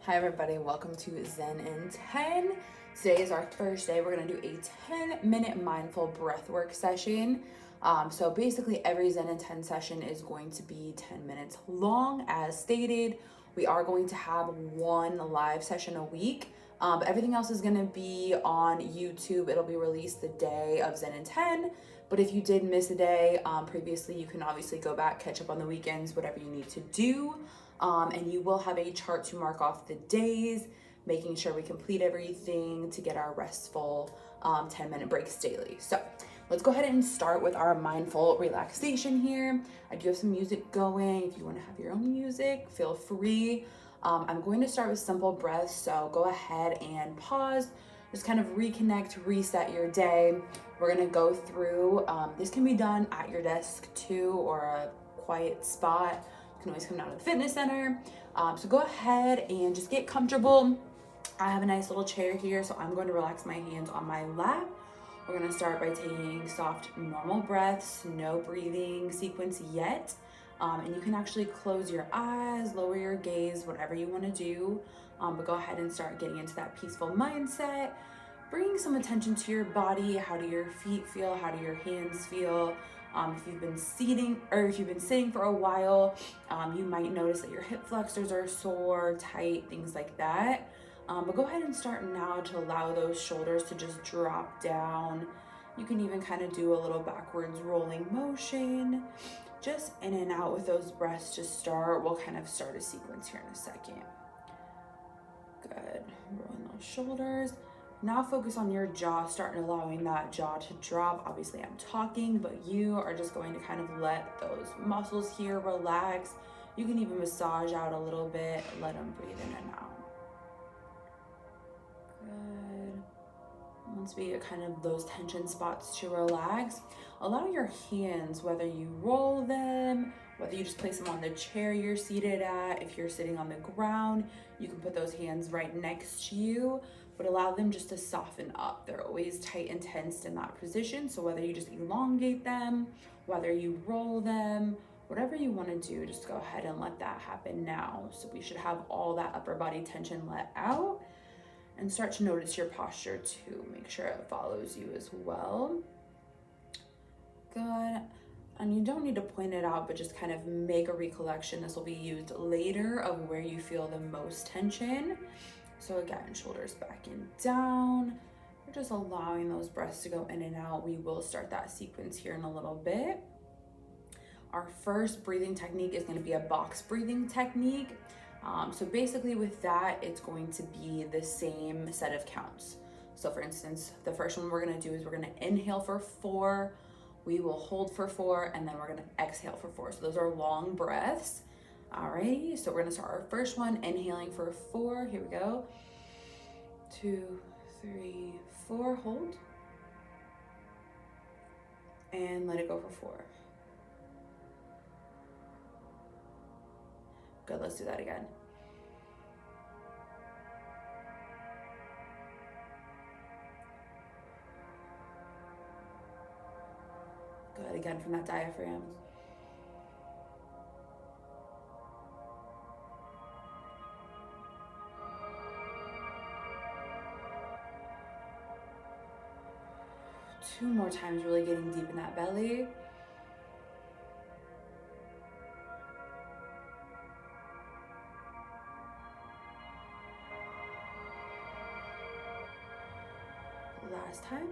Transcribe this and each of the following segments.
Hi everybody, welcome to Zen in 10. Today is our first day. We're gonna do a 10-minute mindful breathwork session. So basically every Zen in 10 session is going to be 10 minutes long as stated. We are going to have one live session a week, but everything else is gonna be on YouTube. It'll be released the day of Zen in 10. But if you did miss a day previously, you can obviously go back, catch up on the weekends, whatever you need to do. And you will have a chart to mark off the days, making sure we complete everything to get our restful 10-minute breaks daily. So let's go ahead and start with our mindful relaxation here. I do have some music going. If you want to have your own music, feel free. I'm going to start with simple breaths, so go ahead and pause. Just kind of reconnect, reset your day. We're gonna go through, this can be done at your desk too, or a quiet spot. You can always come down to the fitness center. So go ahead and just get comfortable. I have a nice little chair here, so I'm going to relax my hands on my lap. We're gonna start by taking soft, normal breaths, no breathing sequence yet. And you can actually close your eyes, lower your gaze, whatever you wanna do. But go ahead and start getting into that peaceful mindset. Bringing some attention to your body. How do your feet feel? How do your hands feel? If you've been seating or if you've been sitting for a while, you might notice that your hip flexors are sore, tight, things like that. But go ahead and start now to allow those shoulders to just drop down. You can even kind of do a little backwards rolling motion, just in and out with those breaths to start. We'll kind of start a sequence here in a second. Good, rolling those shoulders. Now focus on your jaw, starting allowing that jaw to drop. Obviously I'm talking, but you are just going to kind of let those muscles here relax. You can even massage out a little bit, let them breathe in and out. Good. Once we get kind of those tension spots to relax, allow your hands, whether you roll them, whether you just place them on the chair you're seated at, if you're sitting on the ground, you can put those hands right next to you, but allow them just to soften up. They're always tight and tensed in that position. So whether you just elongate them, whether you roll them, whatever you want to do, just go ahead and let that happen now. So we should have all that upper body tension let out and start to notice your posture too. Make sure it follows you as well. Good. And you don't need to point it out, but just kind of make a recollection. This will be used later of where you feel the most tension. So again, shoulders back and down. We're just allowing those breaths to go in and out. We will start that sequence here in a little bit. Our first breathing technique is going to be a box breathing technique. So basically with that, it's going to be the same set of counts. So for instance, the first one we're going to do is we're going to inhale for 4. We will hold for 4, and then we're going to exhale for 4. So those are long breaths. Alrighty, so we're gonna start our first one, inhaling for 4. Here we go. 2, 3, 4, hold. And let it go for 4. Good, let's do that again. Good, again from that diaphragm. Two more times, really getting deep in that belly. Last time.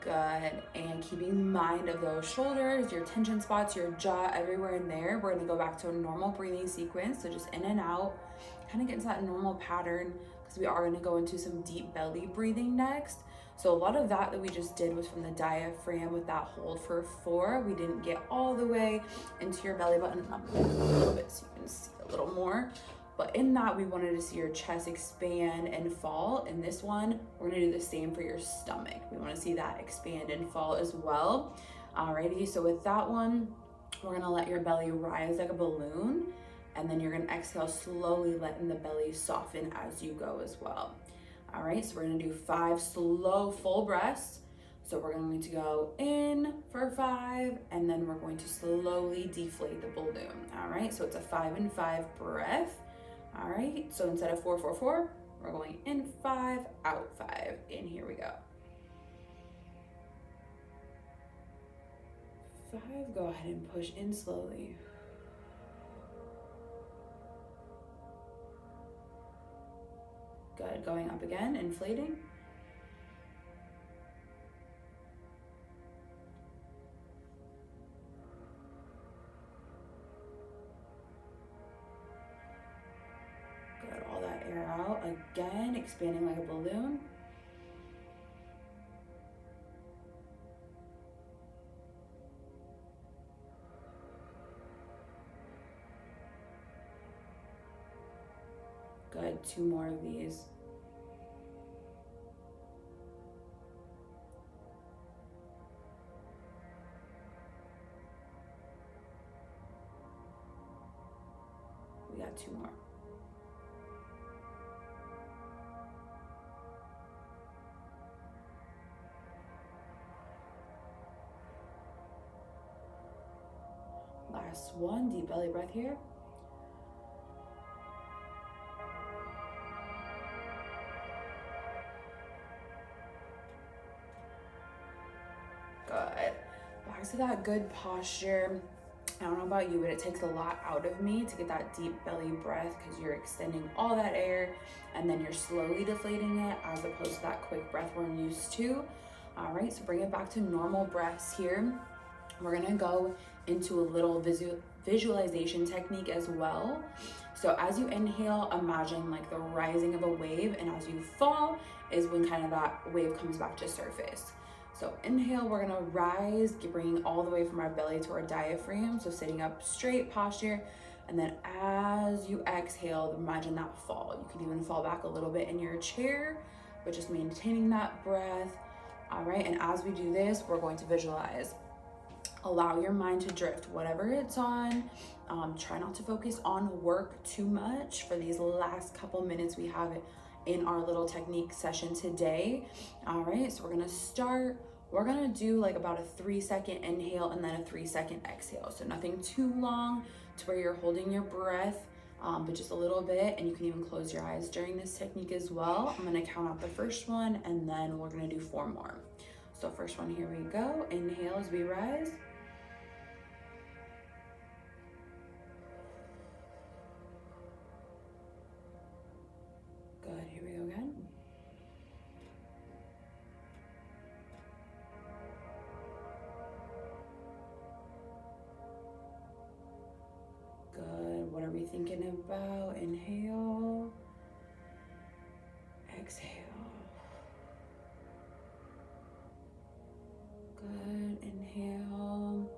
Good, and keeping mind of those shoulders, your tension spots, your jaw, everywhere in there. We're gonna go back to a normal breathing sequence, so just in and out, kind of get into that normal pattern, because we are gonna go into some deep belly breathing next. So a lot of that we just did was from the diaphragm with that hold for 4. We didn't get all the way into your belly button. I'm gonna move a little bit so you can see a little more. But in that, we wanted to see your chest expand and fall. In this one, we're gonna do the same for your stomach. We wanna see that expand and fall as well. Alrighty, so with that one, we're gonna let your belly rise like a balloon, and then you're gonna exhale slowly, letting the belly soften as you go as well. All right, so we're gonna do 5 slow full breaths. So we're going to go in for 5, and then we're going to slowly deflate the balloon. All right, so it's a 5 and 5 breath. All right, so instead of 4, 4, 4, we're going in 5, out 5. In, here we go. 5, go ahead and push in slowly. Good, going up again, inflating. Good, all that air out. Again, expanding like a balloon. Good, 2 more of these. We got 2 more. Last one, deep belly breath here. Good. Back to that good posture. I don't know about you, but it takes a lot out of me to get that deep belly breath because you're extending all that air and then you're slowly deflating it as opposed to that quick breath we're used to. All right, so bring it back to normal breaths here. We're gonna go into a little visualization technique as well. So as you inhale, imagine like the rising of a wave, and as you fall is when kind of that wave comes back to surface. So inhale, we're gonna rise, bringing all the way from our belly to our diaphragm. So sitting up straight posture. And then as you exhale, imagine that fall. You can even fall back a little bit in your chair, but just maintaining that breath. All right, and as we do this, we're going to visualize. Allow your mind to drift, whatever it's on. Try not to focus on work too much for these last couple minutes we have in our little technique session today. All right, so we're gonna start. We're gonna do like about a 3-second inhale and then a 3-second exhale. So nothing too long to where you're holding your breath, but just a little bit, and you can even close your eyes during this technique as well. I'm gonna count out the first one and then we're gonna do 4 more. So first one, here we go. Inhale as we rise. Good, here we go again. Good, what are we thinking about? Inhale, exhale. Good, inhale.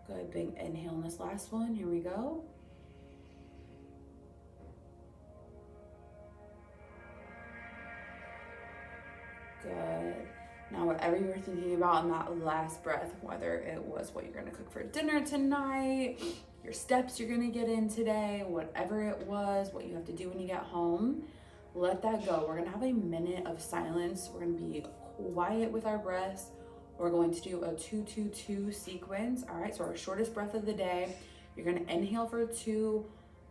Good, big inhale in this last one, here we go. Good. Now, whatever you were thinking about in that last breath, whether it was what you're gonna cook for dinner tonight, your steps you're gonna get in today, whatever it was, what you have to do when you get home, let that go. We're gonna have a minute of silence. We're gonna be quiet with our breaths. We're going to do a 2-2-2 sequence. All right, so our shortest breath of the day. You're gonna inhale for 2,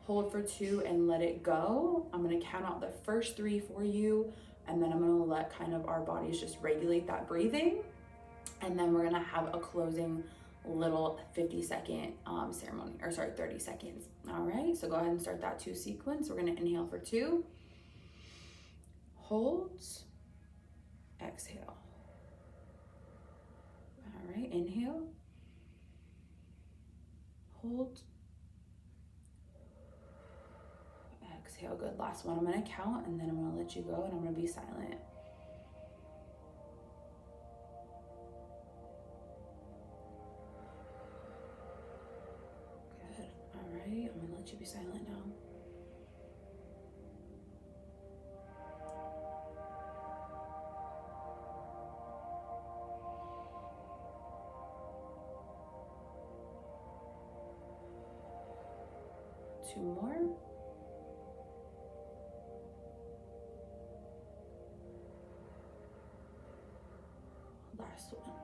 hold for 2, and let it go. I'm gonna count out the first 3 for you, and then I'm gonna let kind of our bodies just regulate that breathing. And then we're gonna have a closing little 50-second ceremony, or sorry, 30 seconds. All right, so go ahead and start that 2 sequence. We're gonna inhale for 2, hold, exhale. All right, inhale, hold, exhale. Good, last one I'm gonna count, and then I'm gonna let you go, and I'm gonna be silent. Good, all right, I'm gonna let you be silent now. 2 more. Last one.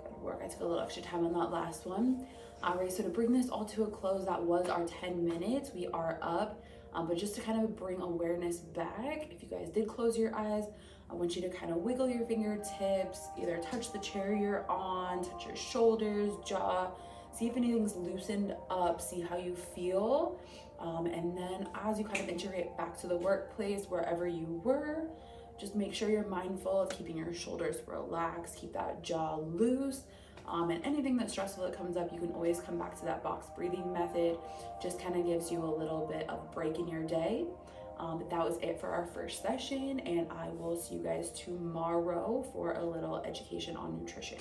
Good work. I took a little extra time on that last one. All right, so to bring this all to a close, that was our 10 minutes. We are up, but just to kind of bring awareness back, if you guys did close your eyes, I want you to kind of wiggle your fingertips, either touch the chair you're on, touch your shoulders, jaw, see if anything's loosened up, see how you feel. And then as you kind of integrate back to the workplace, wherever you were, just make sure you're mindful of keeping your shoulders relaxed, keep that jaw loose. And anything that's stressful that comes up, you can always come back to that box breathing method. Just kind of gives you a little bit of break in your day. That was it for our first session, and I will see you guys tomorrow for a little education on nutrition.